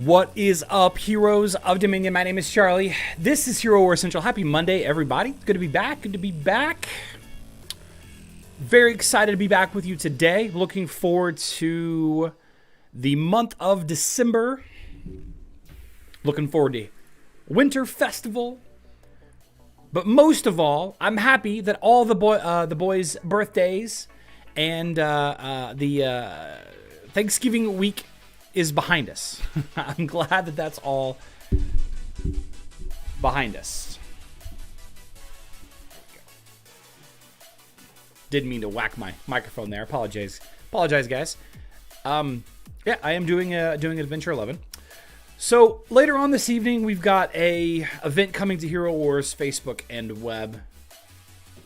What is up, heroes of Dominion? My name is Charlie. This is Hero War Central. Happy Monday, everybody. Good to be back. Good to be back. Very excited to be back with you today. Looking forward to the month of December. Looking forward to Winter Festival. But most of all, I'm happy that all the boys' birthdays and the Thanksgiving week is behind us. I'm glad that that's all behind us. Didn't mean to whack my microphone there. Apologize, guys. Yeah, I am doing Adventure 11. So later on this evening, we've got a event coming to Hero Wars Facebook and web.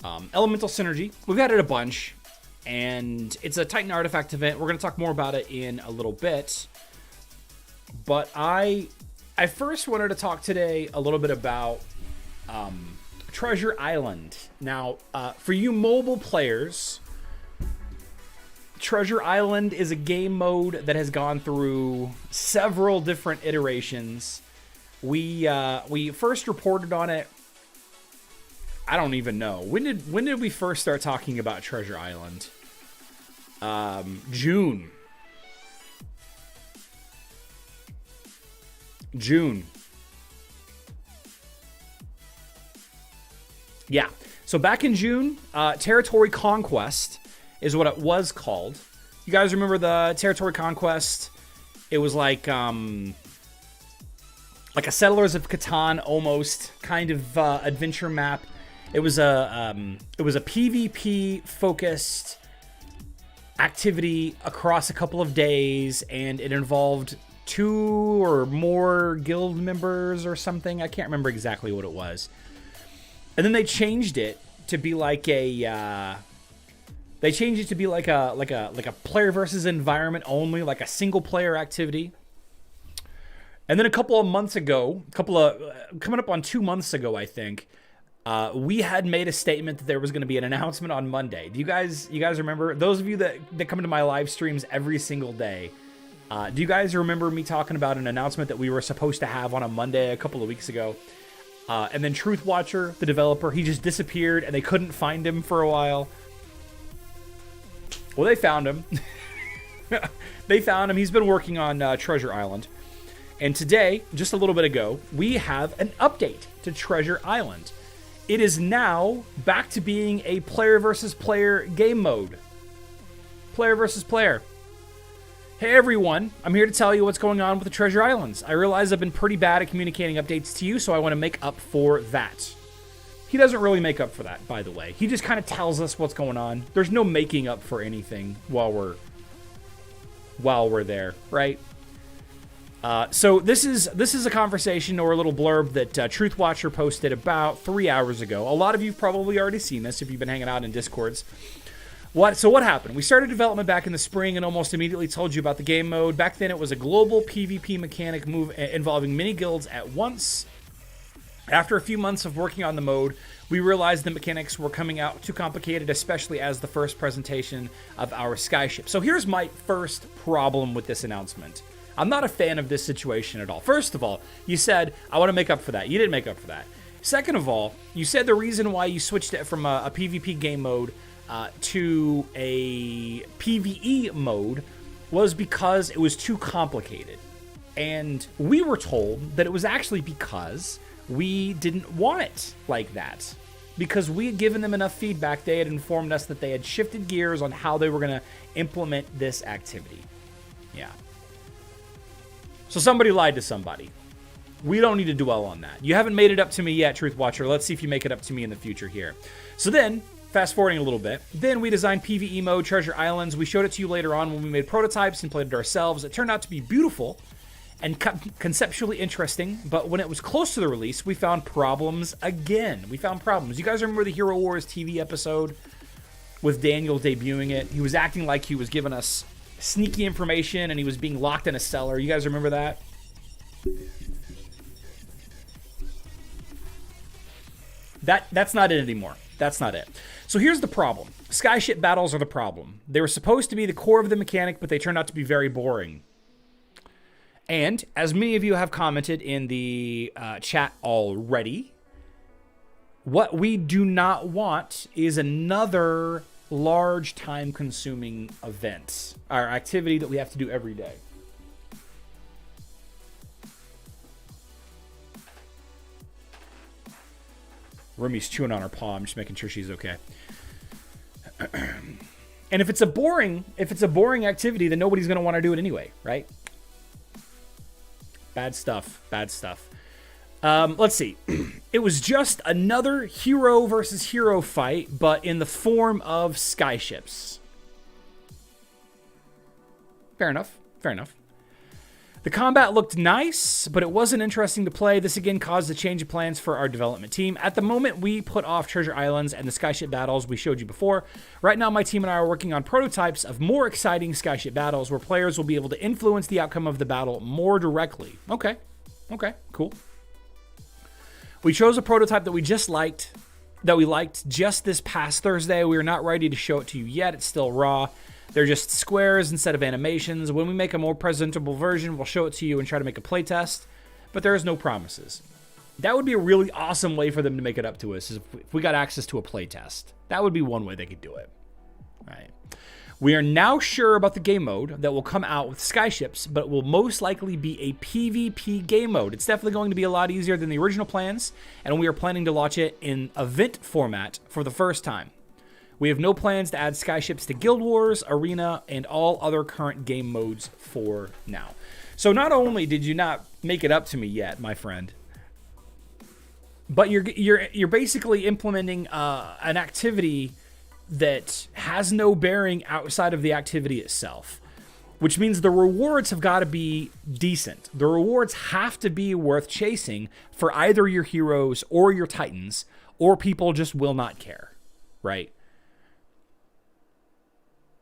Elemental Synergy. We've had it a bunch, and it's a Titan Artifact event. We're going to talk more about it in a little bit. But I first wanted to talk today a little bit about Treasure Island. Now, for you mobile players, Treasure Island is a game mode that has gone through several different iterations. We first reported on it, I don't even know. When did we first start talking about Treasure Island? June. Yeah. So back in June, Territory Conquest is what it was called. You guys remember the Territory Conquest? It was like a Settlers of Catan almost kind of adventure map. It was a PvP focused activity across a couple of days, and it involved 2 or more guild members or something. I can't remember exactly what it was. And then they changed it to be like a player versus environment only, like a single player activity. And then a couple of months ago, coming up on 2 months ago, I think, we had made a statement that there was going to be an announcement on Monday. Do you guys remember? Those of you that come into my live streams every single day, do you guys remember me talking about an announcement that we were supposed to have on a Monday a couple of weeks ago? And then Truth Watcher, the developer, he just disappeared and they couldn't find him for a while. Well, they found him. They found him. He's been working on Treasure Island. And today, just a little bit ago, we have an update to Treasure Island. It is now back to being a player versus player game mode. Player versus player. Hey everyone, I'm here to tell you what's going on with the Treasure Islands. I realize I've been pretty bad at communicating updates to you, so I want to make up for that. He doesn't really make up for that, by the way. He just kind of tells us what's going on. There's no making up for anything while we're there, right? So this is a conversation or a little blurb that Truth Watcher posted about 3 hours ago. A lot of you've probably already seen this if you've been hanging out in Discords. So what happened? We started development back in the spring and almost immediately told you about the game mode. Back then it was a global PvP mechanic move involving many guilds at once. After a few months of working on the mode, we realized the mechanics were coming out too complicated, especially as the first presentation of our skyship. So here's my first problem with this announcement. I'm not a fan of this situation at all. First of all, you said, I want to make up for that. You didn't make up for that. Second of all, you said the reason why you switched it from a PvP game mode to a PvE mode was because it was too complicated. And we were told that it was actually because we didn't want it like that. Because we had given them enough feedback, they had informed us that they had shifted gears on how they were going to implement this activity. Yeah. So somebody lied to somebody. We don't need to dwell on that. You haven't made it up to me yet, Truth Watcher. Let's see if you make it up to me in the future here. So then, fast forwarding a little bit, then we designed PvE mode, Treasure Islands. We showed it to you later on when we made prototypes and played it ourselves. It turned out to be beautiful and conceptually interesting, but when it was close to the release, we found problems again. We found problems. You guys remember the Hero Wars TV episode with Daniel debuting it? He was acting like he was giving us sneaky information and he was being locked in a cellar. You guys remember that? That's not it anymore. That's not it. So here's the problem. Skyship battles are the problem. They were supposed to be the core of the mechanic, but they turned out to be very boring. And as many of you have commented in the chat already, what we do not want is another large time-consuming event, our activity that we have to do every day. Rumi's chewing on her paw. I'm just making sure she's okay. And if it's a boring activity, then nobody's going to want to do it anyway, right? Bad stuff. Bad stuff. Let's see. It was just another hero versus hero fight, but in the form of skyships. Fair enough. Fair enough. The combat looked nice, but it wasn't interesting to play. This again caused a change of plans for our development team. At the moment, we put off Treasure Islands and the skyship battles we showed you before. Right now, my team and I are working on prototypes of more exciting skyship battles where players will be able to influence the outcome of the battle more directly. Okay. Okay, cool. We chose a prototype that we liked just this past Thursday. We are not ready to show it to you yet. It's still raw. They're just squares instead of animations. When we make a more presentable version, we'll show it to you and try to make a playtest, but there is no promises. That would be a really awesome way for them to make it up to us, is if we got access to a playtest. That would be one way they could do it. All right. We are now sure about the game mode that will come out with Skyships, but it will most likely be a PvP game mode. It's definitely going to be a lot easier than the original plans, and we are planning to launch it in event format for the first time. We have no plans to add Skyships to Guild Wars, Arena, and all other current game modes for now. So not only did you not make it up to me yet, my friend, but you're basically implementing an activity that has no bearing outside of the activity itself, which means the rewards have got to be decent. The rewards have to be worth chasing for either your heroes or your titans, or people just will not care, right?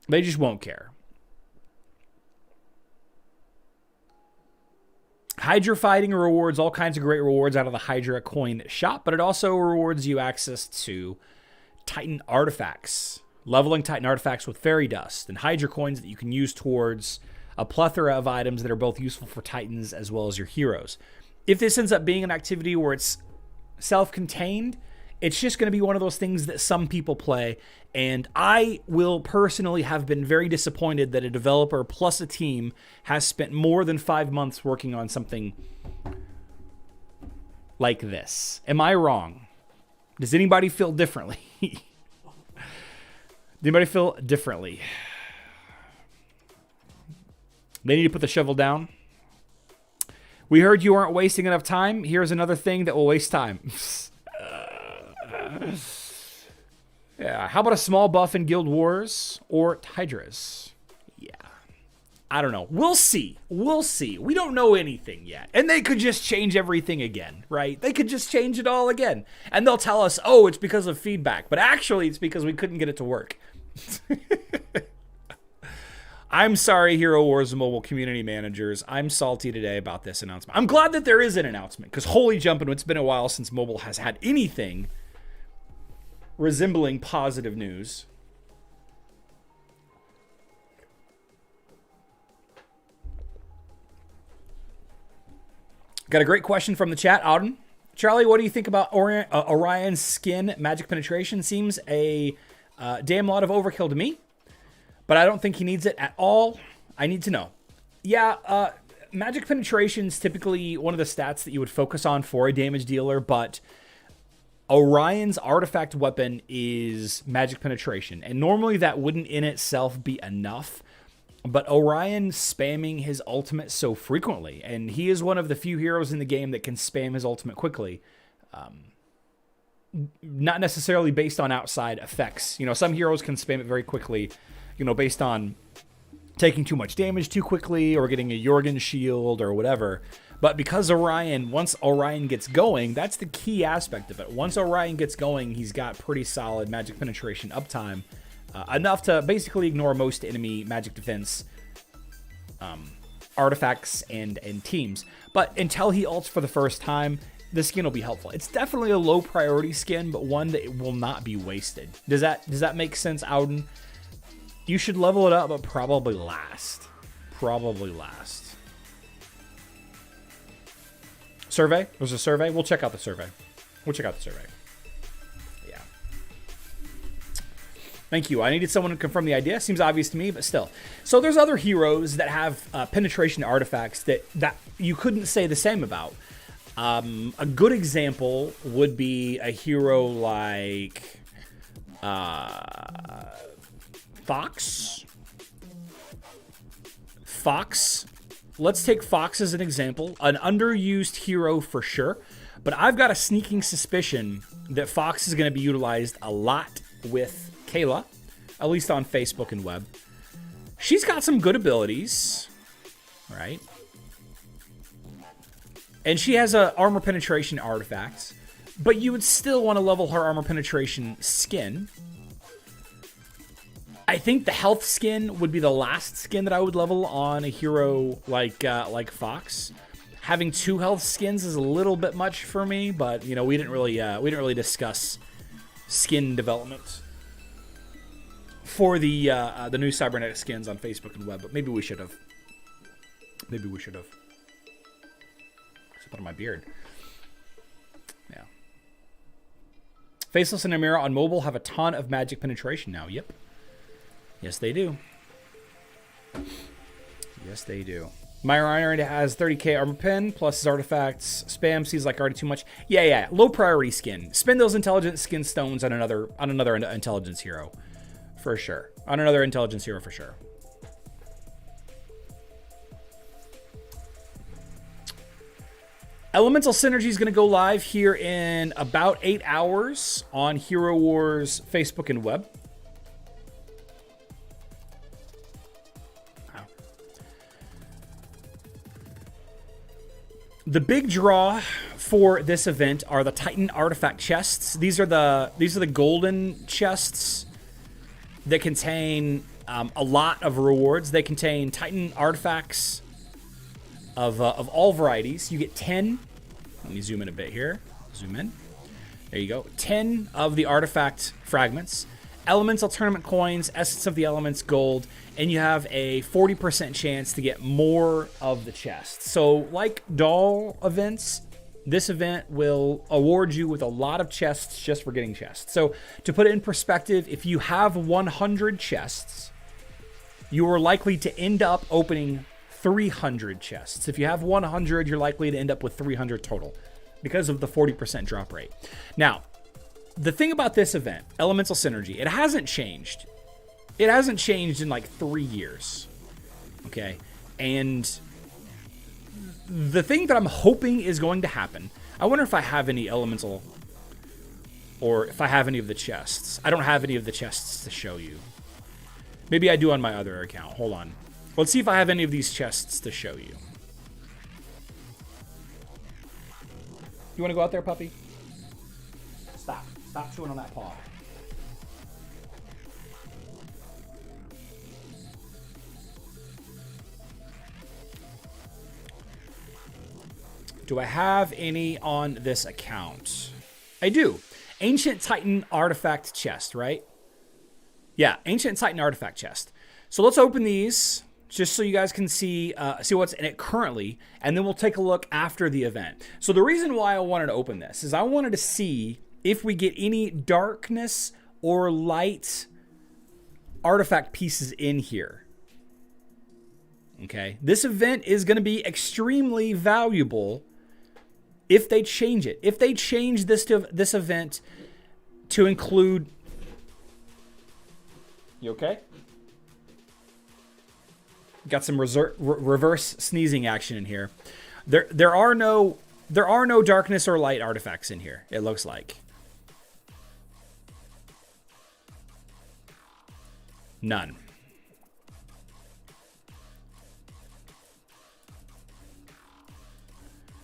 They just won't care. Hydra fighting rewards all kinds of great rewards out of the Hydra coin shop, but it also rewards you access to Titan artifacts, leveling Titan artifacts with fairy dust and Hydra coins that you can use towards a plethora of items that are both useful for Titans as well as your heroes. If this ends up being an activity where it's self-contained, it's just going to be one of those things that some people play, and I will personally have been very disappointed that a developer plus a team has spent more than 5 months working on something like this. Am I wrong? Does anybody feel differently? Anybody feel differently? They need to put the shovel down. We heard you aren't wasting enough time. Here's another thing that will waste time. Yeah, how about a small buff in Guild Wars or Hydras? Yeah, I don't know. We'll see. We'll see. We don't know anything yet. And they could just change everything again, right? They could just change it all again. And they'll tell us, oh, it's because of feedback. But actually, it's because we couldn't get it to work. I'm sorry, Hero Wars mobile community managers. I'm salty today about this announcement. I'm glad that there is an announcement, because holy jumping, it's been a while since mobile has had anything resembling positive news. Got a great question from the chat, Auden. Charlie, what do you think about Orion's skin magic penetration? Seems a damn lot of overkill to me, but I don't think he needs it at all. I need to know. Yeah, magic penetration is typically one of the stats that you would focus on for a damage dealer, but Orion's artifact weapon is magic penetration, and normally that wouldn't in itself be enough, but Orion spamming his ultimate so frequently, and he is one of the few heroes in the game that can spam his ultimate quickly, not necessarily based on outside effects. You know, some heroes can spam it very quickly, you know, based on taking too much damage too quickly or getting a Jorgen shield or whatever. But because Orion, once Orion gets going, that's the key aspect of it. Once Orion gets going, he's got pretty solid magic penetration uptime, enough to basically ignore most enemy magic defense artifacts and teams. But until he ults for the first time, the skin will be helpful. It's definitely a low priority skin, but one that will not be wasted. Does that make sense, Auden? You should level it up, but probably last. Probably last. Survey? There's a survey? We'll check out the survey. Yeah. Thank you. I needed someone to confirm the idea. Seems obvious to me, but still. So there's other heroes that have penetration artifacts that you couldn't say the same about. A good example would be a hero like Fox. Let's take Fox as an example. An underused hero for sure. But I've got a sneaking suspicion that Fox is going to be utilized a lot with Kayla, at least on Facebook and web. She's got some good abilities, right? And she has a armor penetration artifact, but you would still want to level her armor penetration skin. I think the health skin would be the last skin that I would level on a hero like Fox. Having 2 health skins is a little bit much for me, but you know we didn't really discuss skin development for the new cybernetic skins on Facebook and web, but maybe we should have. Put on my beard. Faceless and Amira on mobile have a ton of magic penetration now. Yep. Yes, they do. Yes, they do. My Orion has 30k armor pen plus his artifacts. Spam seems like already too much. Yeah. Low priority skin. Spend those intelligent skin stones on another intelligence hero, for sure. On another intelligence hero for sure. Elemental Synergy is going to go live here in about 8 hours on Hero Wars Facebook and web. The big draw for this event are the Titan artifact chests. These are the golden chests that contain a lot of rewards. They contain Titan artifacts of all varieties. You get 10. Let me zoom in a bit here. Zoom in. There you go. 10 of the artifact fragments. Elemental tournament coins, Essence of the Elements gold, and you have a 40% chance to get more of the chest. So like doll events, this event will award you with a lot of chests just for getting chests. So to put it in perspective, if you have 100 chests, you are likely to end up opening 300 chests. If you have 100, you're likely to end up with 300 total because of the 40% drop rate. Now, the thing about this event, Elemental Synergy, it hasn't changed. It hasn't changed in like 3 years. Okay? And the thing that I'm hoping is going to happen, I wonder if I have any elemental or if I have any of the chests. I don't have any of the chests to show you. Maybe I do on my other account. Hold on. Let's see if I have any of these chests to show you. You want to go out there, puppy? Stop. Stop chewing on that paw. Do I have any on this account? I do. Ancient Titan Artifact Chest, right? Yeah, Ancient Titan Artifact Chest. So let's open these just so you guys can see what's in it currently, and then we'll take a look after the event. So the reason why I wanted to open this is I wanted to see if we get any darkness or light artifact pieces in here. Okay, this event is going to be extremely valuable if they change it. If they change this event to include... You okay? Got some reverse sneezing action in here. There are no darkness or light artifacts in here, it looks like. None.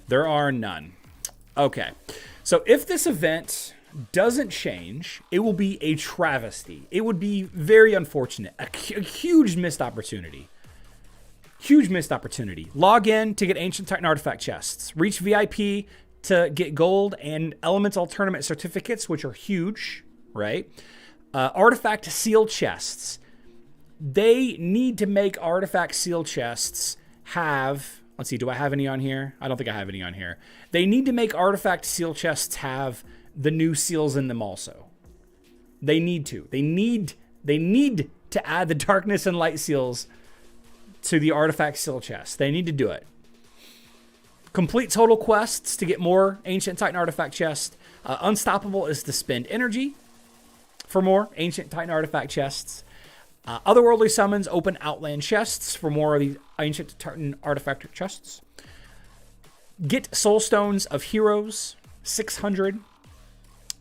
There are none. Okay. So if this event doesn't change, it will be a travesty. It would be very unfortunate. A huge missed opportunity. Huge missed opportunity. Log in to get Ancient Titan Artifact chests. Reach VIP to get gold and Elemental Tournament certificates, which are huge, right? Artifact seal chests. They need to make artifact seal chests have... Let's see, do I have any on here? I don't think I have any on here. They need to make artifact seal chests have the new seals in them also. They need to. They need to add the darkness and light seals to the artifact seal chest. They need to do it. Complete total quests to get more Ancient Titan Artifact chests. Unstoppable is to spend energy for more Ancient Titan Artifact chests. Otherworldly summons open Outland chests for more of the Ancient Titan Artifact chests. Get Soul Stones of Heroes, 600.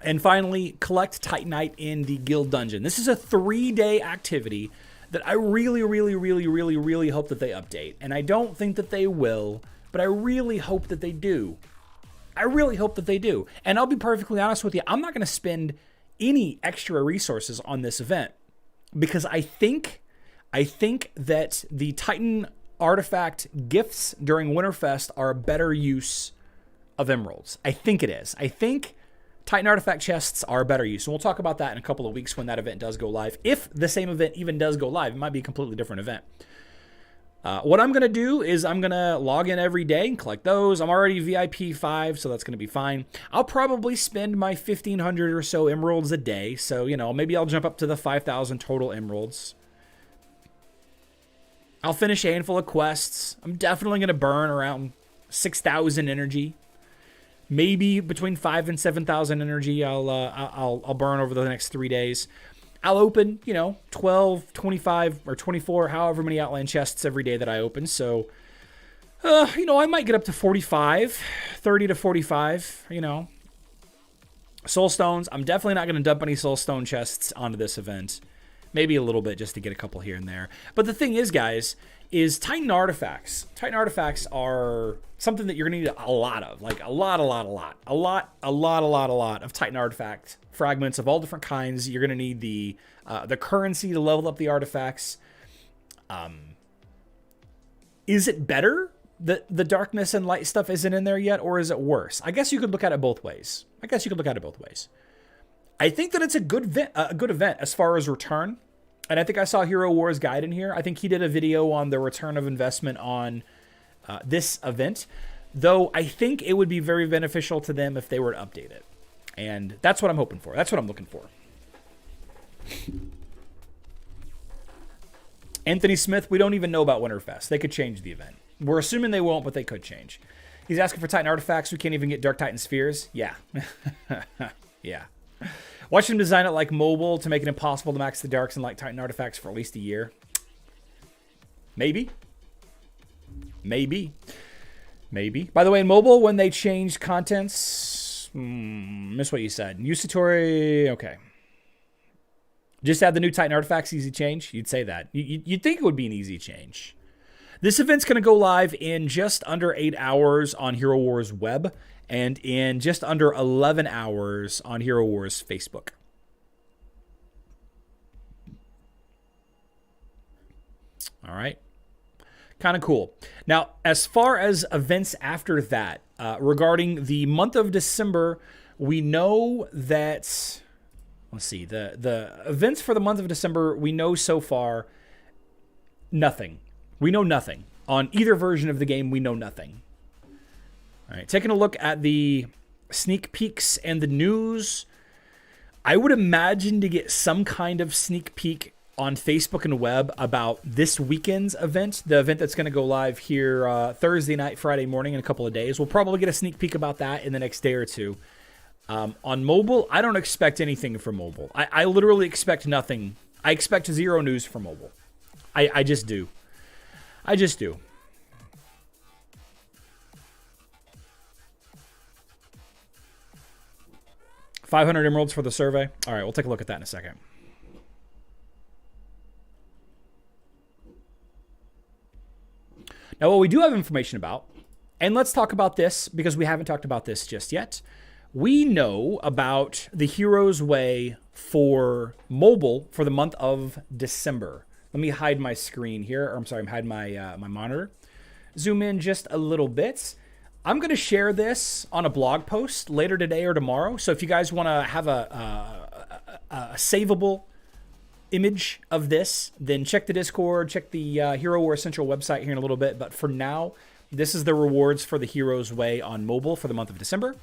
And finally, collect Titanite in the Guild Dungeon. This is a 3-day activity that I really hope that they update. And I don't think that they will, but I really hope that they do. I really hope that they do. And I'll be perfectly honest with you, I'm not going to spend any extra resources on this event because I think that the Titan artifact gifts during Winterfest are a better use of emeralds. I think it is. I think Titan artifact chests are a better use. And we'll talk about that in a couple of weeks when that event does go live. If the same event even does go live, it might be a completely different event. What I'm going to do is I'm going to log in every day and collect those. I'm already VIP 5, so that's going to be fine. I'll probably spend my 1,500 or so emeralds a day. So, maybe I'll jump up to the 5,000 total emeralds. I'll finish a handful of quests. I'm definitely going to burn around 6,000 energy. Maybe between 5 and 7,000 energy I'll burn over the next 3 days. I'll open, 12, 25, or 24, however many Outland chests every day that I open. So, I might get up to 45, 30 to 45, Soul Stones. I'm definitely not going to dump any Soul Stone chests onto this event. Maybe a little bit just to get a couple here and there. But the thing is, guys, is Titan artifacts. Titan artifacts are something that you're going to need a lot of. Like a lot of Titan artifact fragments of all different kinds. You're going to need the currency to level up the artifacts. Is it better that the darkness and light stuff isn't in there yet, or is it worse? I guess you could look at it both ways. I think that it's a good event as far as return. And I think I saw Hero Wars Guide in here. I think he did a video on the return of investment on this event. Though I think it would be very beneficial to them if they were to update it. And that's what I'm hoping for. That's what I'm looking for. Anthony Smith, we don't even know about Winterfest. They could change the event. We're assuming they won't, but they could change. He's asking for Titan artifacts. We can't even get Dark Titan spheres. Yeah. Yeah. Watch them design it like mobile to make it impossible to max the Darks and Light Titan artifacts for at least a year. Maybe. By the way, in mobile, when they changed contents... miss what you said. Usatori... Okay. Just add the new Titan artifacts, easy change? You'd say that. You'd think it would be an easy change. This event's going to go live in just under 8 hours on Hero Wars Web and in just under 11 hours on Hero Wars Facebook. All right. Kind of cool. Now, as far as events after that, regarding the month of December, we know that... Let's see. The events for the month of December, we know so far nothing. We know nothing. On either version of the game, we know nothing. All right, taking a look at the sneak peeks and the news, I would imagine to get some kind of sneak peek on Facebook and web about this weekend's event, the event that's going to go live here Thursday night, Friday morning in a couple of days. We'll probably get a sneak peek about that in the next day or two. On mobile, I don't expect anything from mobile. I literally expect nothing. I expect zero news from mobile. I just do. 500 emeralds for the survey. All right, we'll take a look at that in a second. Now, what we do have information about, and let's talk about this because we haven't talked about this just yet. We know about the Hero's Way for mobile for the month of December. Let me hide my screen here. Or I'm sorry, I'm hiding my monitor. Zoom in just a little bit. I'm going to share this on a blog post later today or tomorrow. So if you guys want to have a savable image of this, then check the Discord, check the Hero Wars Central website here in a little bit. But for now, this is the rewards for the Hero's Way on mobile for the month of December.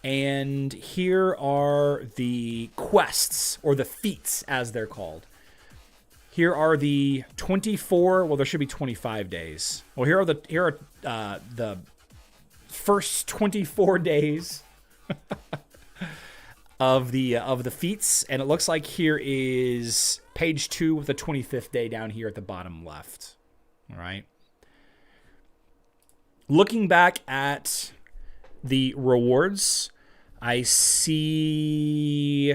And here are the quests, or the feats as they're called. Here are the 24, well, there should be 25 days. Well, here are the first 24 days of the feats, and it looks like here is page 2 with the 25th day down here at the bottom left. All right. Looking back at the rewards, I see,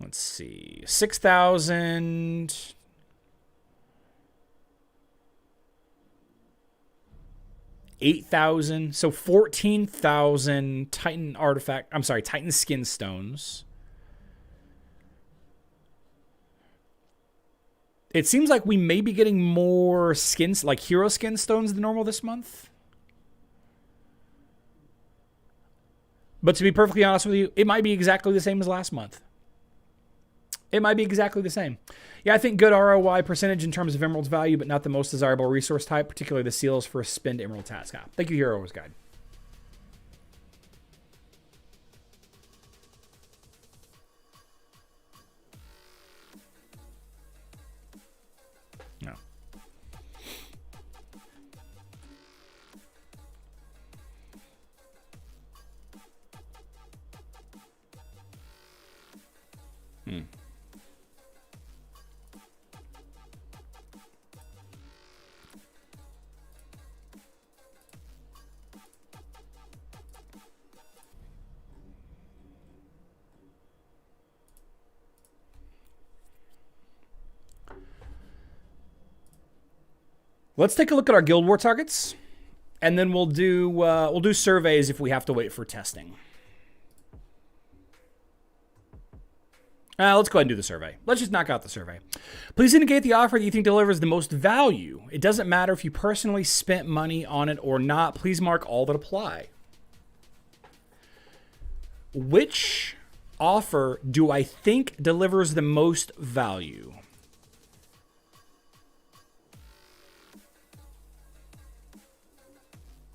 let's see, 6,000, 8,000, so 14,000 Titan skin stones. It seems like we may be getting more skins, like hero skin stones than normal this month. But to be perfectly honest with you, it might be exactly the same as last month. It might be exactly the same. Yeah, I think good ROI percentage in terms of Emerald's value, but not the most desirable resource type, particularly the seals for a spend Emerald task. Thank you, Hero's Guide. No. Let's take a look at our Guild War targets, and then we'll do surveys if we have to wait for testing. Let's go ahead and do the survey. Let's just knock out the survey. Please indicate the offer that you think delivers the most value. It doesn't matter if you personally spent money on it or not. Please mark all that apply. Which offer do I think delivers the most value?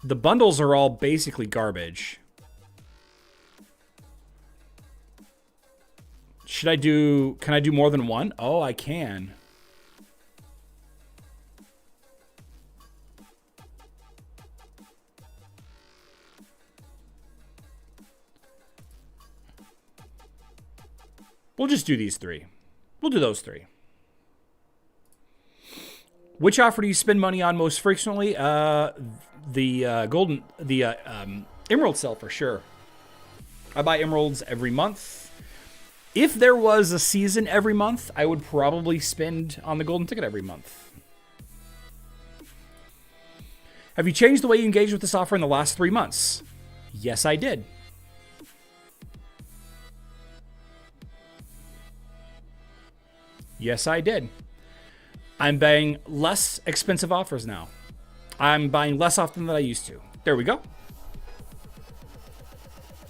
The bundles are all basically garbage. Can I do more than one? Oh, I can. We'll just do these three. We'll do those three. Which offer do you spend money on most frequently? The Emerald sale for sure. I buy Emeralds every month. If there was a season every month, I would probably spend on the golden ticket every month. Have you changed the way you engage with this offer in the last 3 months? Yes, I did. Yes, I did. I'm buying less expensive offers now. I'm buying less often than I used to. There we go.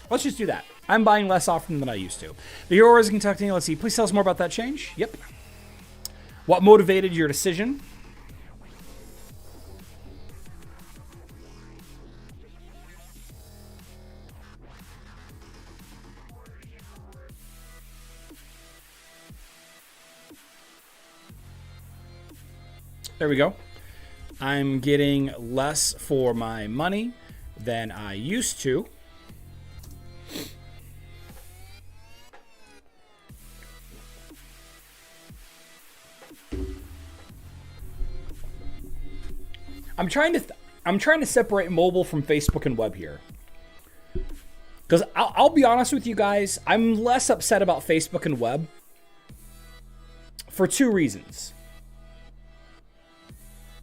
Let's just do that. I'm buying less often than I used to. The hero is Kentucky. Let's see. Please tell us more about that change. Yep. What motivated your decision? There we go. I'm getting less for my money than I used to. I'm trying to separate mobile from Facebook and web here. Because I'll be honest with you guys, I'm less upset about Facebook and web for 2 reasons.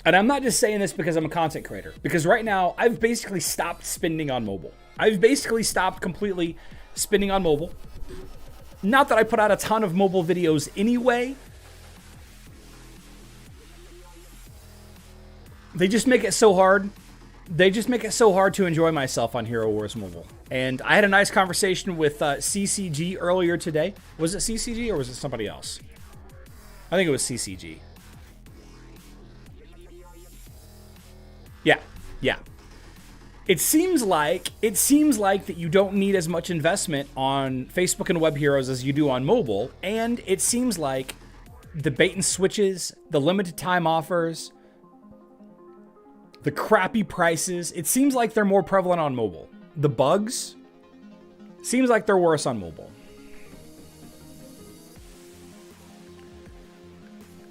And I'm not just saying this because I'm a content creator. Because right now, I've basically stopped spending on mobile. I've basically stopped completely spending on mobile. Not that I put out a ton of mobile videos anyway. They just make it so hard. They just make it so hard to enjoy myself on Hero Wars Mobile. And I had a nice conversation with CCG earlier today. Was it CCG or was it somebody else? I think it was CCG. Yeah. It seems like that you don't need as much investment on Facebook and web heroes as you do on mobile, and it seems like the bait and switches, the limited time offers, the crappy prices, it seems like they're more prevalent on mobile. The bugs seems like they're worse on mobile.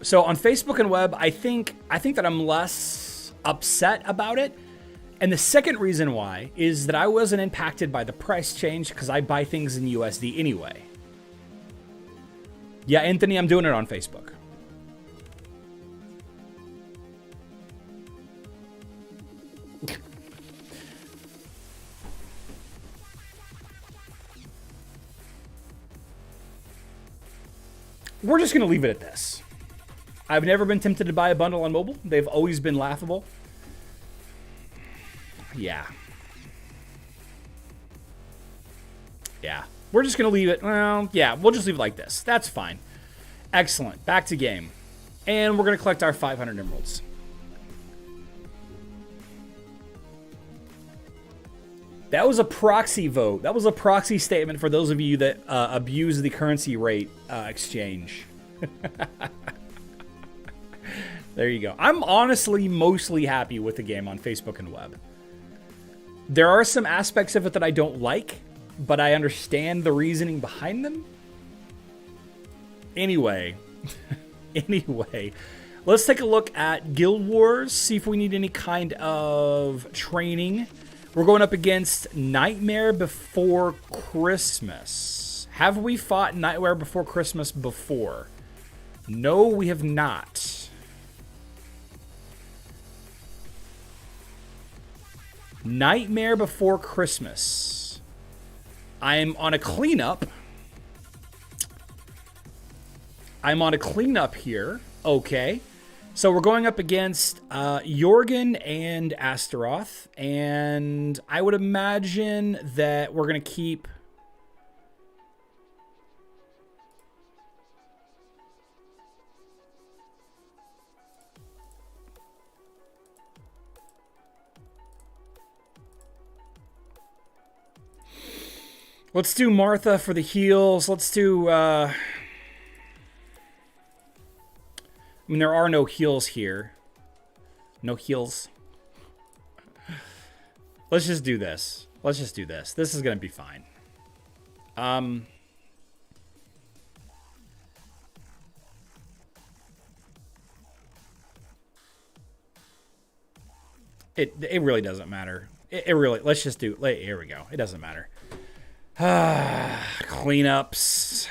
So on Facebook and web, I think that I'm less upset about it. And the second reason why is that I wasn't impacted by the price change because I buy things in USD anyway. Yeah, Anthony, I'm doing it on Facebook. We're just going to leave it at this. I've never been tempted to buy a bundle on mobile. They've always been laughable. Yeah. We're just going to leave it. Well, yeah, we'll just leave it like this. That's fine. Excellent. Back to game. And we're going to collect our 500 emeralds. That was a proxy vote. That was a proxy statement for those of you that abuse the currency rate exchange. There you go. I'm honestly mostly happy with the game on Facebook and web. There are some aspects of it that I don't like, but I understand the reasoning behind them. Anyway, let's take a look at Guild Wars, see if we need any kind of training. We're going up against Nightmare Before Christmas. Have we fought Nightmare Before Christmas before? No, we have not. Nightmare Before Christmas. I'm on a cleanup. Here. Okay. So we're going up against Jorgen and Astaroth. And I would imagine that we're going to keep... Let's do Martha for the heals. Let's do... I mean, there are no heals here. No heals. Let's just do this. This is going to be fine. It really doesn't matter. It really... Let's just do... Here we go. It doesn't matter. Cleanups.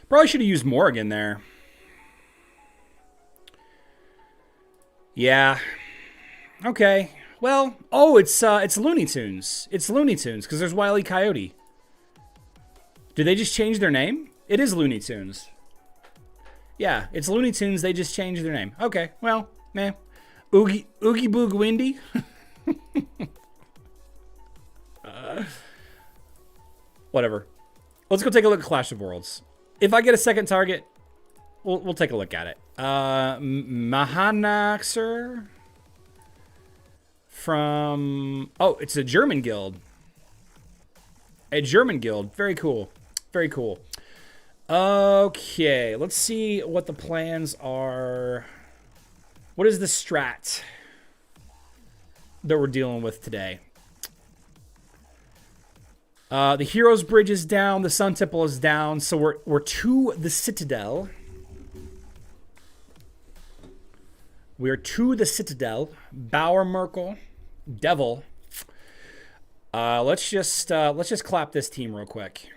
Probably should have used Morgan there. Yeah. Okay. Well, oh, it's Looney Tunes. It's Looney Tunes because there's Wile E. Coyote. Did they just change their name? It is Looney Tunes. Yeah, it's Looney Tunes. They just changed their name. Okay, well, meh. Oogie Boog Windy. Whatever. Let's go take a look at Clash of Worlds. If I get a second target, we'll take a look at it. Mahanaxer from... Oh, it's a German guild. A German guild. Very cool. Very cool. Okay, let's see what the plans are. What is the strat that we're dealing with today? The Heroes Bridge is down. The Sun Temple is down. So we're to the Citadel. We're to the Citadel. Bauer Merkel. Devil. Let's just clap this team real quick.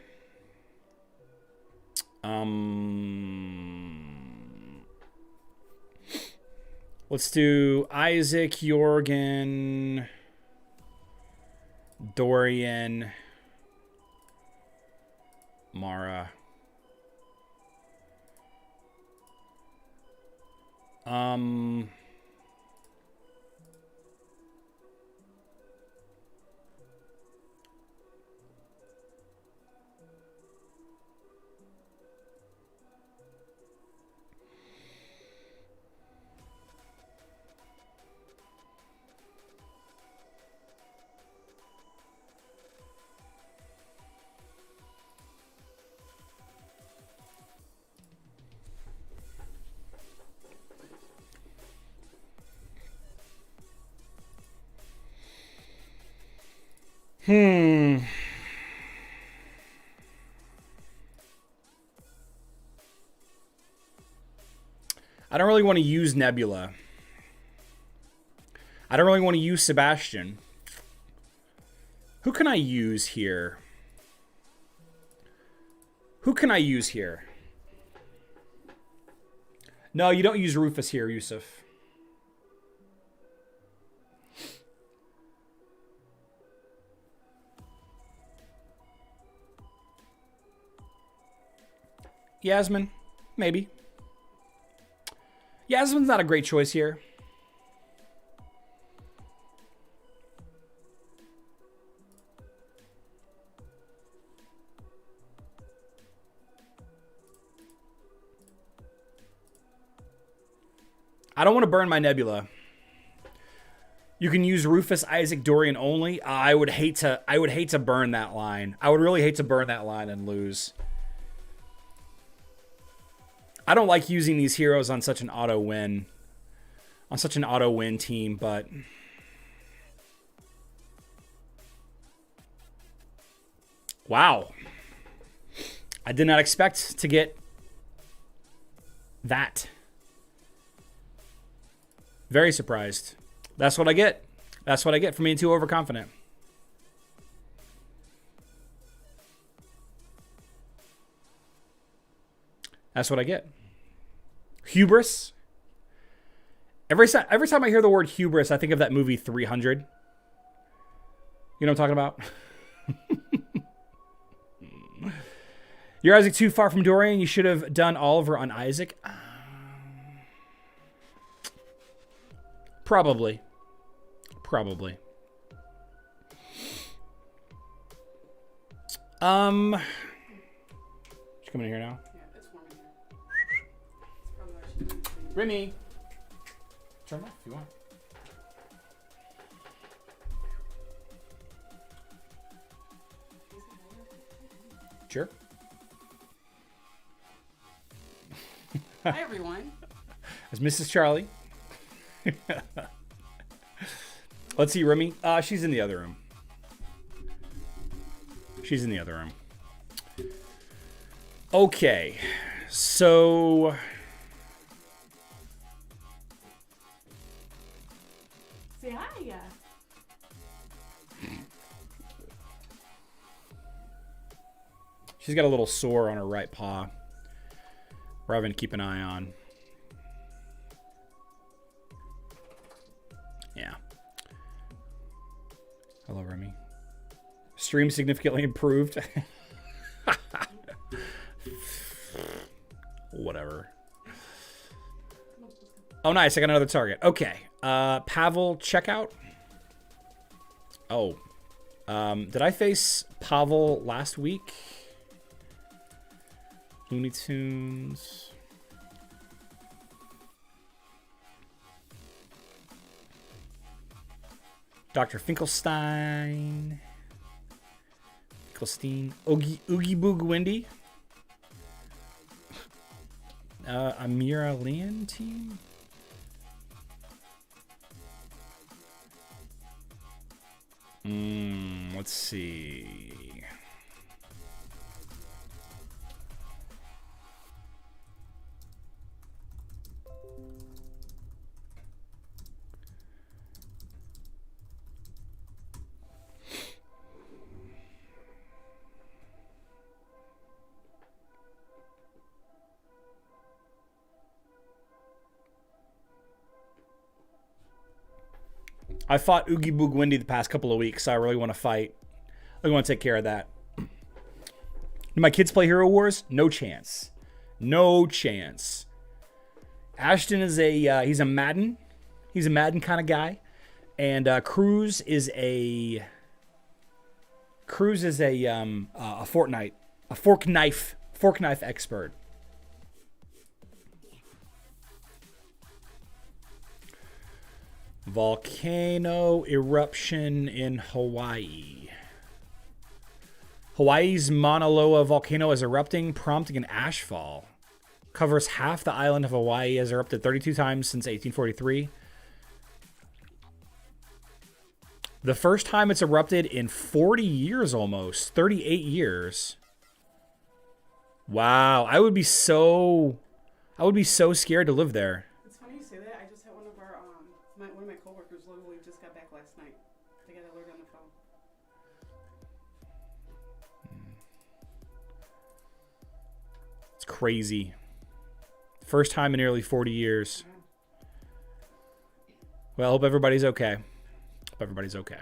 Let's do Isaac, Jorgen, Dorian, Mara. I don't really want to use Nebula. I don't really want to use Sebastian. Who can I use here? No, you don't use Rufus here, Yusuf. Yasmin, maybe. Yasmin's not a great choice here. I don't want to burn my Nebula. You can use Rufus, Isaac, Dorian only. I would hate to burn that line. I would really hate to burn that line and lose. I don't like using these heroes on such an auto win. On such an auto win team, but wow. I did not expect to get that. Very surprised. That's what I get. That's what I get for being too overconfident. That's what I get. Hubris. Every time I hear the word hubris, I think of that movie 300. You know what I'm talking about? You're Isaac too far from Dorian. You should have done Oliver on Isaac. Probably. Probably. She's coming in here now. Yeah, it's warm in here. Remy. Turn it off if you want. Sure. Hi, everyone. That's Mrs. Charlie. Let's see, Remy. She's in the other room. She's in the other room. Okay. So... Say hi. She's got a little sore on her right paw. We're having to keep an eye on. Yeah. Hello, Remy. Stream significantly improved. Whatever. Oh, nice. I got another target. Okay. Pavel checkout. Oh. Did I face Pavel last week? Looney Tunes. Dr. Finkelstein. Finkelstein. Oogie Boog Wendy. Amira Lian team. Let's see. I fought Oogie Boog Wendy the past couple of weeks, so I really want to fight. I want to take care of that. Do my kids play Hero Wars? No chance. No chance. Ashton is he's a Madden. He's a Madden kind of guy. And Cruz is a Fortnite, a fork knife expert. Volcano eruption in Hawaii. Hawaii's Mauna Loa volcano is erupting, prompting an ashfall. Covers half the island of Hawaii, has erupted 32 times since 1843. The first time it's erupted in 40 years almost. 38 years. Wow. I would be so scared to live there. It's funny you say that. I just had one of our one of my coworkers literally just got back last night. They got an alert on the phone. It's crazy. First time in nearly 40 years. Well, I hope everybody's okay. Hope everybody's okay.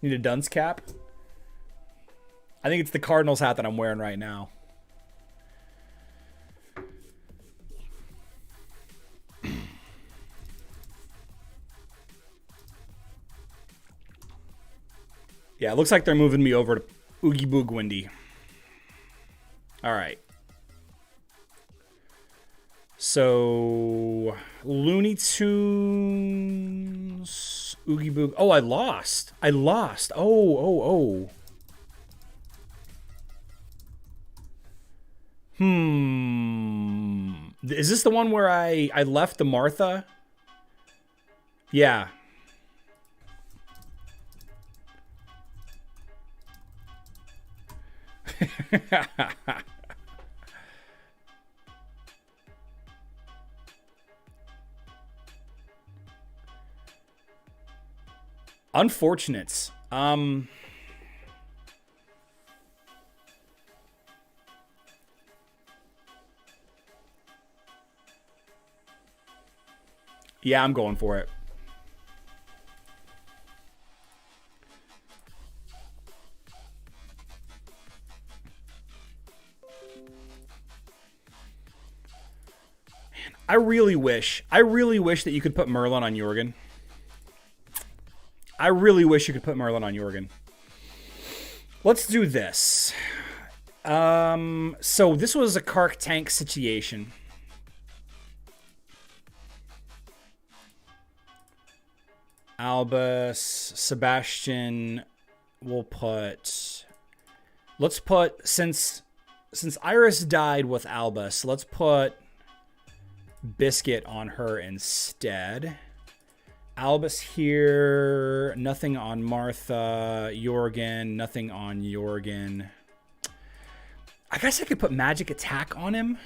Need a dunce cap? I think it's the Cardinals hat that I'm wearing right now. Yeah, it looks like they're moving me over to Oogie Boog Wendy. All right. So, Looney Tunes, Oogie Boog. Oh, I lost. I lost. Oh. Is this the one where I left the Martha? Yeah. Unfortunates. Yeah, I'm going for it. I really wish that you could put Merlin on Jorgen. I really wish you could put Merlin on Jorgen. Let's do this. So this was a Kark tank situation. Albus, Sebastian, we'll put... Let's put, since Iris died with Albus, let's put Biscuit on her instead. Albus here, nothing on Martha. Jorgen, nothing on Jorgen. I guess I could put Magic Attack on him.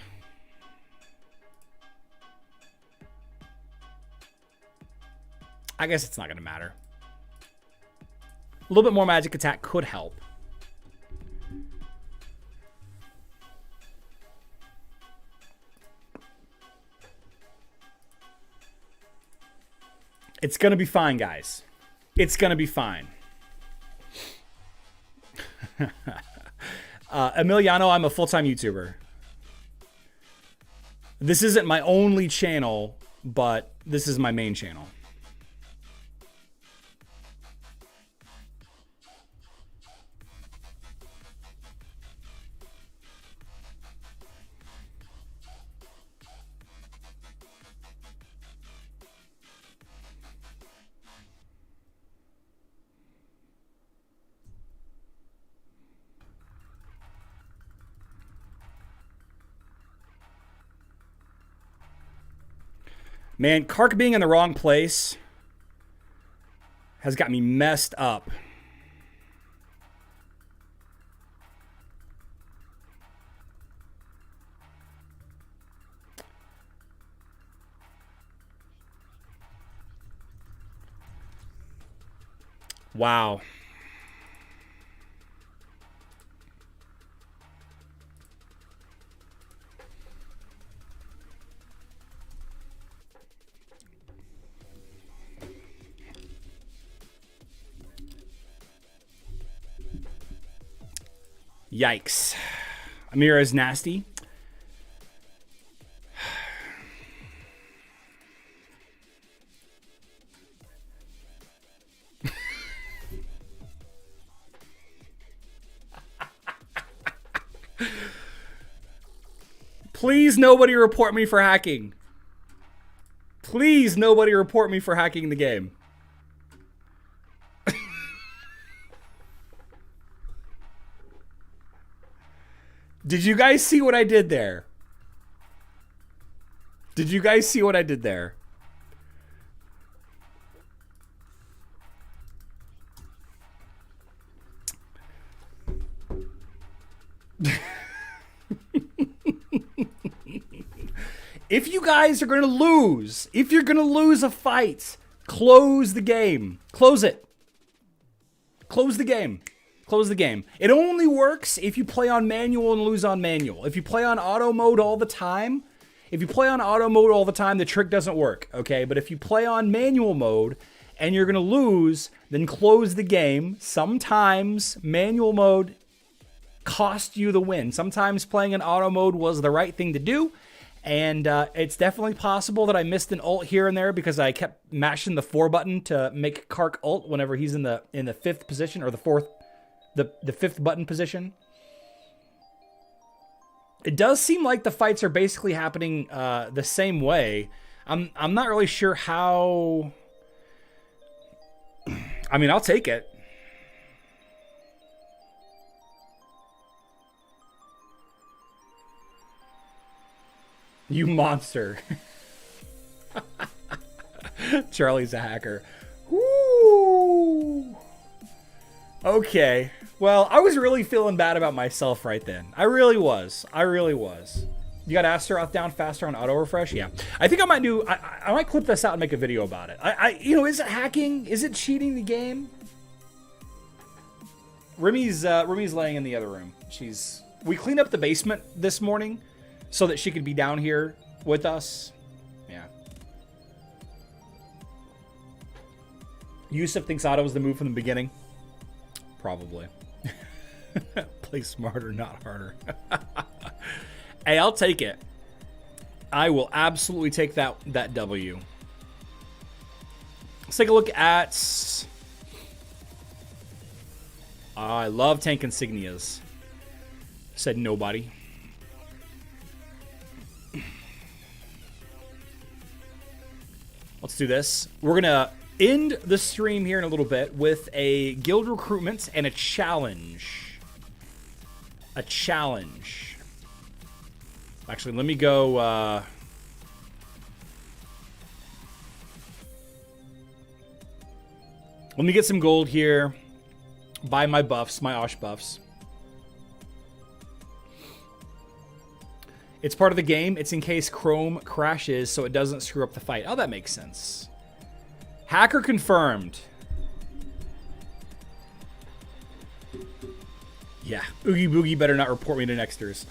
I guess it's not going to matter. A little bit more Magic Attack could help. It's going to be fine, guys. It's going to be fine. Emiliano, I'm a full-time YouTuber. This isn't my only channel, but this is my main channel. Man, Kark being in the wrong place has got me messed up. Wow. Yikes. Amira is nasty. Please nobody report me for hacking. Please nobody report me for hacking the game. Did you guys see what I did there? Did you guys see what I did there? If you guys are going to lose, if you're going to lose a fight, close the game. Close it. Close the game. Close the game. It only works if you play on manual and lose on manual. If you play on auto mode all the time, the trick doesn't work, okay? But if you play on manual mode and you're going to lose, then close the game. Sometimes manual mode cost you the win. Sometimes playing in auto mode was the right thing to do. And it's definitely possible that I missed an ult here and there because I kept mashing the 4 button to make Kark ult whenever he's in the 5th position or the 4th, the 5th button position. It does seem like the fights are basically happening the same way. I'm not really sure how. I mean, I'll take it. You monster. Charlie's a hacker. Woo! Okay. Well, I was really feeling bad about myself right then. I really was. You got Astaroth down faster on auto refresh? Yeah. I think I might do. I might clip this out and make a video about it. Is it hacking? Is it cheating the game? Remy's laying in the other room. We cleaned up the basement this morning so that she could be down here with us. Yeah. Yusuf thinks auto was the move from the beginning. Probably. Play smarter, not harder. Hey, I'll take it. I will absolutely take that W. Let's take a look at... I love tank insignias. Said nobody. Let's do this. We're going to end the stream here in a little bit with a guild recruitment and a challenge. A challenge. Actually, let me go... let me get some gold here. Buy my buffs, my Osh buffs. It's part of the game. It's in case Chrome crashes so it doesn't screw up the fight. Oh, that makes sense. Hacker confirmed. Yeah. Oogie Boogie better not report me to Nexters.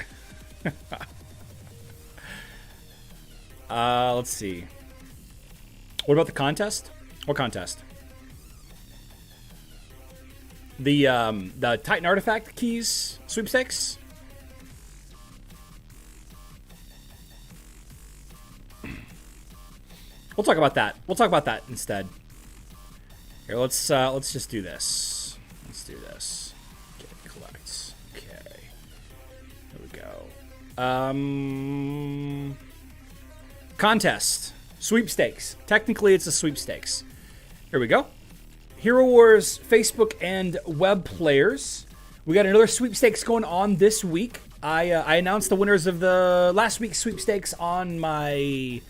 Let's see. What about the contest? What contest? The Titan Artifact keys sweepstakes? We'll talk about that. We'll talk about that instead. Here, let's just do this. Let's do this. Get collect. Okay. Here we go. Contest. Sweepstakes. Technically, it's a sweepstakes. Here we go. Hero Wars Facebook and web players. We got another sweepstakes going on this week. I announced the winners of the last week's sweepstakes on my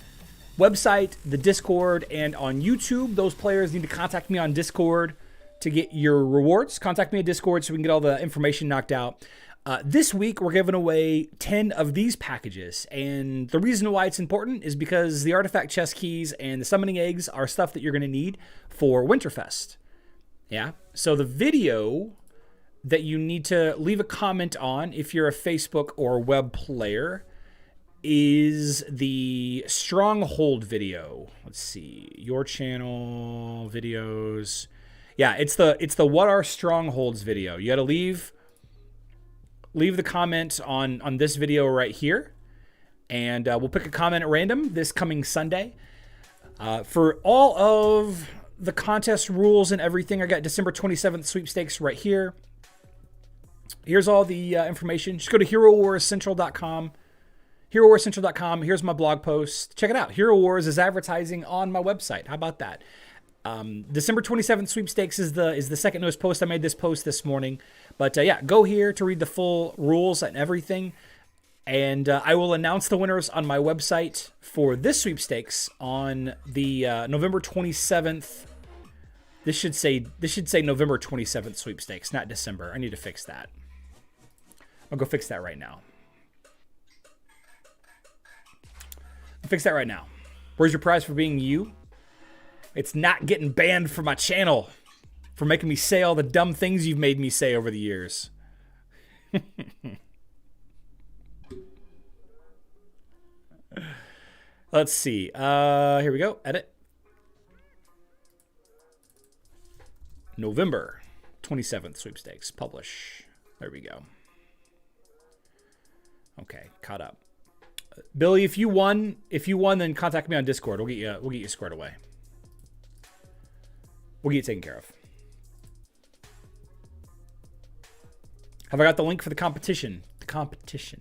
website, the Discord, and on YouTube. Those players need to contact me on Discord to get your rewards. Contact me at Discord so we can get all the information knocked out. This week, we're giving away 10 of these packages. And the reason why it's important is because the artifact chest keys and the summoning eggs are stuff that you're going to need for Winterfest. Yeah. So the video that you need to leave a comment on if you're a Facebook or web player is the Stronghold video. Let's see. Your channel videos. Yeah, it's the What Are Strongholds video. You got to leave the comment on this video right here, and we'll pick a comment at random this coming Sunday. For all of the contest rules and everything, I got December 27th sweepstakes right here. Here's all the information. Just go to HeroWarsCentral.com. HeroWarsCentral.com. Here's my blog post. Check it out. Hero Wars is advertising on my website. How about that? December 27th sweepstakes is the second newest post. I made this post this morning. But yeah, go here to read the full rules and everything. And I will announce the winners on my website for this sweepstakes on the November 27th. This should say November 27th sweepstakes, not December. I need to fix that. I'll go fix that right now. Fix that right now. Where's your prize for being you? It's not getting banned from my channel for making me say all the dumb things you've made me say over the years. Let's see. Here we go. Edit. November 27th sweepstakes. Publish. There we go. Okay, caught up. Billy, if you won, then contact me on Discord. We'll get you squared away. We'll get you taken care of. Have I got the link for the competition? The competition.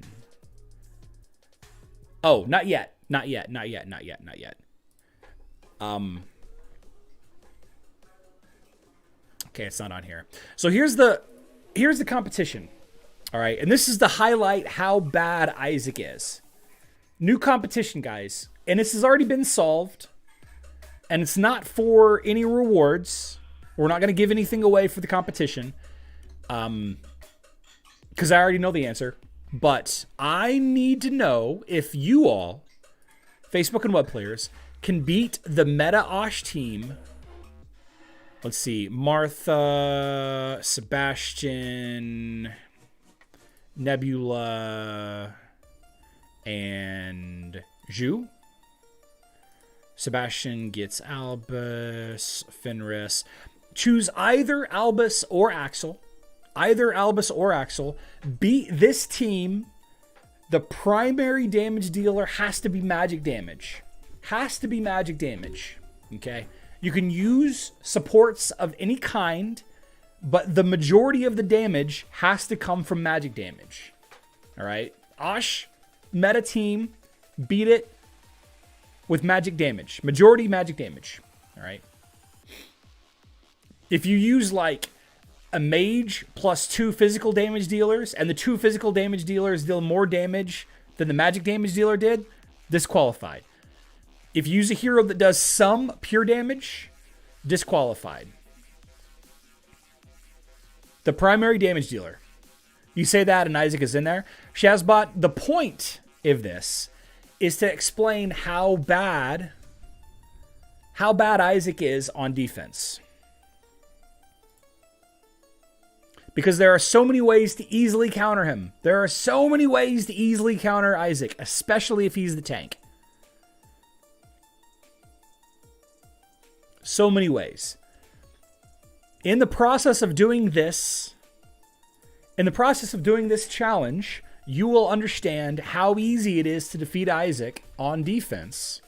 Oh, not yet. Not yet. Not yet. Not yet. Not yet. Okay, it's not on here. So here's the competition. All right, and this is to highlight how bad Isaac is. New competition, guys. And this has already been solved. And it's not for any rewards. We're not going to give anything away for the competition. Because I already know the answer. But I need to know if you all, Facebook and web players, can beat the Meta Osh team. Let's see. Martha, Sebastian, Nebula, and Zhu. Sebastian gets Albus, Fenris. Choose either Albus or Axel. Either Albus or Axel. Beat this team. The primary damage dealer has to be magic damage. Has to be magic damage. Okay? You can use supports of any kind, but the majority of the damage has to come from magic damage. All right? Osh, meta team, beat it with magic damage. Majority magic damage. All right? If you use like a mage plus 2 physical damage dealers, and the 2 physical damage dealers deal more damage than the magic damage dealer did, disqualified. If you use a hero that does some pure damage, disqualified. The primary damage dealer. You say that and Isaac is in there. Shazbot, the point of this is to explain how bad Isaac is on defense. Because there are so many ways to easily counter him. There are so many ways to easily counter Isaac, especially if he's the tank. So many ways. In the process of doing this challenge, you will understand how easy it is to defeat Isaac on defense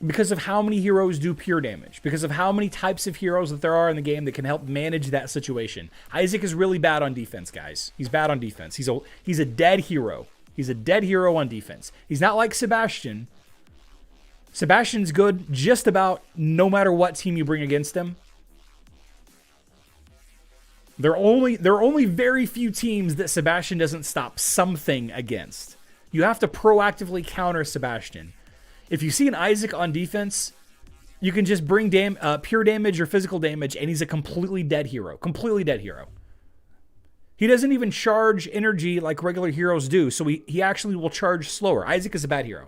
because of how many heroes do pure damage, because of how many types of heroes that there are in the game that can help manage that situation. Isaac is really bad on defense, guys. He's bad on defense. He's a dead hero. He's a dead hero on defense. He's not like Sebastian. Sebastian's good just about no matter what team you bring against him. There are only very few teams that Sebastian doesn't stop something against. You have to proactively counter Sebastian. If you see an Isaac on defense, you can just bring pure damage or physical damage, and he's a completely dead hero. Completely dead hero. He doesn't even charge energy like regular heroes do, so he actually will charge slower. Isaac is a bad hero.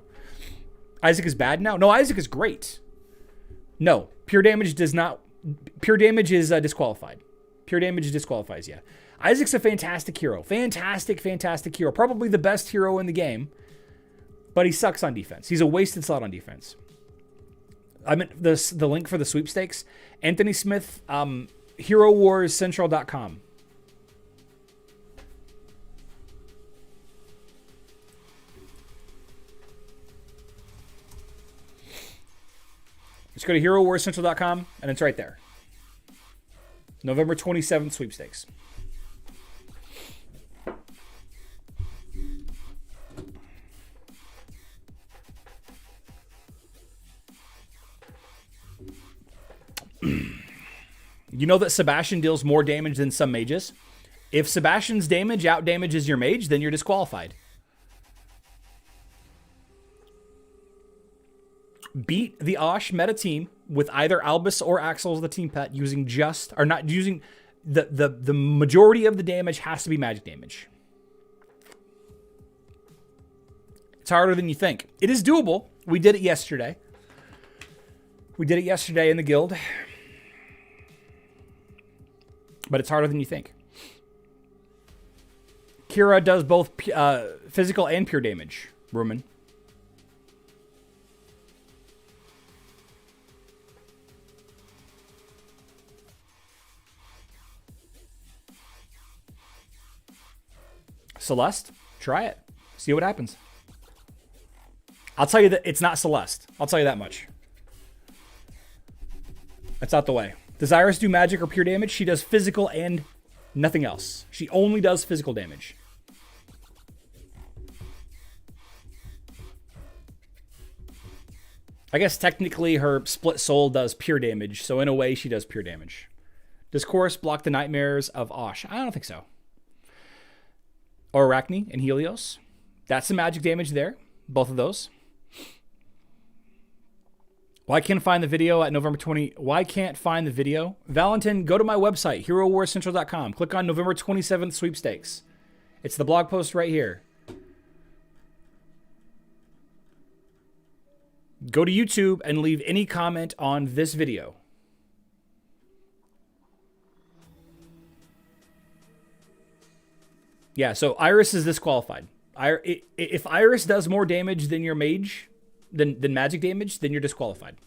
Isaac is bad now? No, Isaac is great. No, pure damage does not... Pure damage is disqualified. Pure damage disqualifies you. Isaac's a fantastic hero. Fantastic hero. Probably the best hero in the game. But he sucks on defense. He's a wasted slot on defense. I meant the link for the sweepstakes. Anthony Smith, HeroWarsCentral.com. Just go to HeroWarsCentral.com, and it's right there. November 27th sweepstakes. You know that Sebastian deals more damage than some mages? If Sebastian's damage out-damages your mage, then you're disqualified. Beat the Osh meta team with either Albus or Axel as the team pet using the majority of the damage has to be magic damage. It's harder than you think. It is doable. We did it yesterday. We did it yesterday in the guild. But it's harder than you think. Kira does both physical and pure damage, Rumen. Celeste, try it. See what happens. I'll tell you that it's not Celeste. I'll tell you that much. That's not the way. Does Iris do magic or pure damage? She does physical and nothing else. She only does physical damage. I guess technically her split soul does pure damage, so in a way she does pure damage. Does Chorus block the nightmares of Osh? I don't think so. Or Arachne and Helios. That's some magic damage there. Both of those. Why can't find the video at November 20? Why can't find the video? Valentin, go to my website, herowarcentral.com. Click on November 27th sweepstakes. It's the blog post right here. Go to YouTube and leave any comment on this video. Yeah, so Iris is disqualified. If Iris does more damage than your mage, than magic damage, then you're disqualified.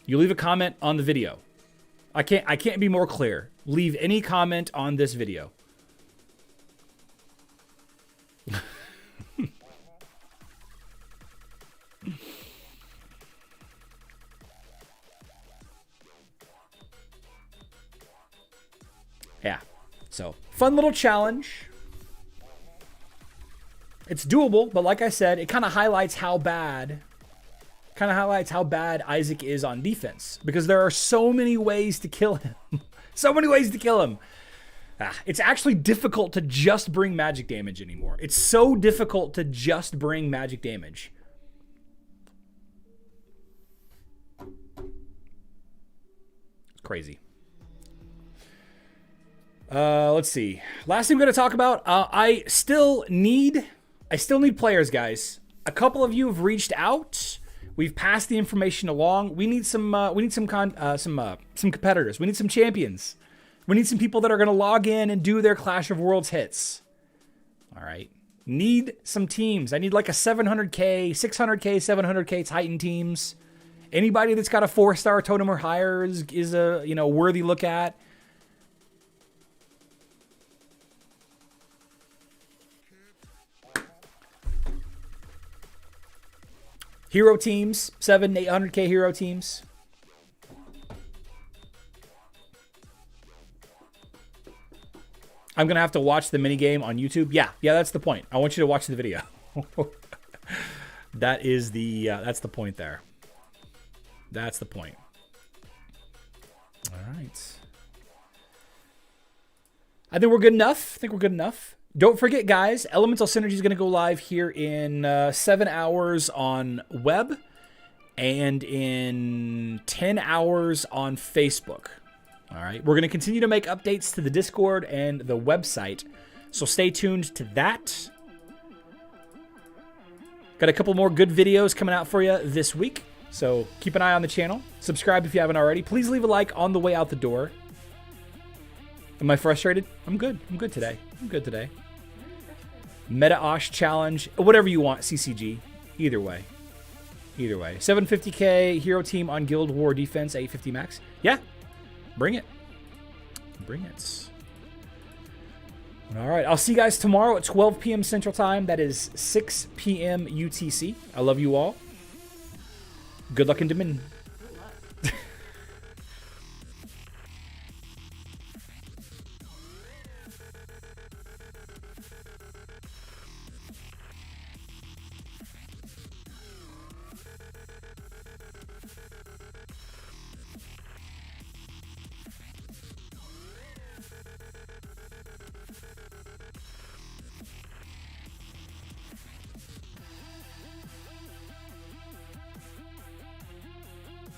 You leave a comment on the video. I can't be more clear. Leave any comment on this video. Yeah. So, fun little challenge. It's doable, but like I said, it kind of highlights how bad Isaac is on defense, because there are so many ways to kill him. So many ways to kill him. It's actually difficult to just bring magic damage anymore. It's so difficult to just bring magic damage. It's crazy. Let's see. Last thing I'm going to talk about. I still need players, guys. A couple of you have reached out. We've passed the information along. We need some competitors. We need some champions. We need some people that are going to log in and do their Clash of Worlds hits. All right. Need some teams. I need like a 700K, 600K, 700K Titan teams. Anybody that's got a 4-star totem or higher is a worthy look at. Hero teams, 700, 800K hero teams. I'm going to have to watch the minigame on YouTube. Yeah, that's the point. I want you to watch the video. That's the point there. That's the point. All right. I think we're good enough. Don't forget, guys, Elemental Synergy is going to go live here in 7 hours on web and in 10 hours on Facebook. All right. We're going to continue to make updates to the Discord and the website, so stay tuned to that. Got a couple more good videos coming out for you this week, so keep an eye on the channel. Subscribe if you haven't already. Please leave a like on the way out the door. Am I frustrated? I'm good. I'm good today. Meta Osh challenge, whatever you want, CCG. Either way. 750K hero team on Guild War defense, 850 max. Yeah. Bring it. All right. I'll see you guys tomorrow at 12 p.m. Central Time. That is 6 p.m. UTC. I love you all. Good luck in Dominion.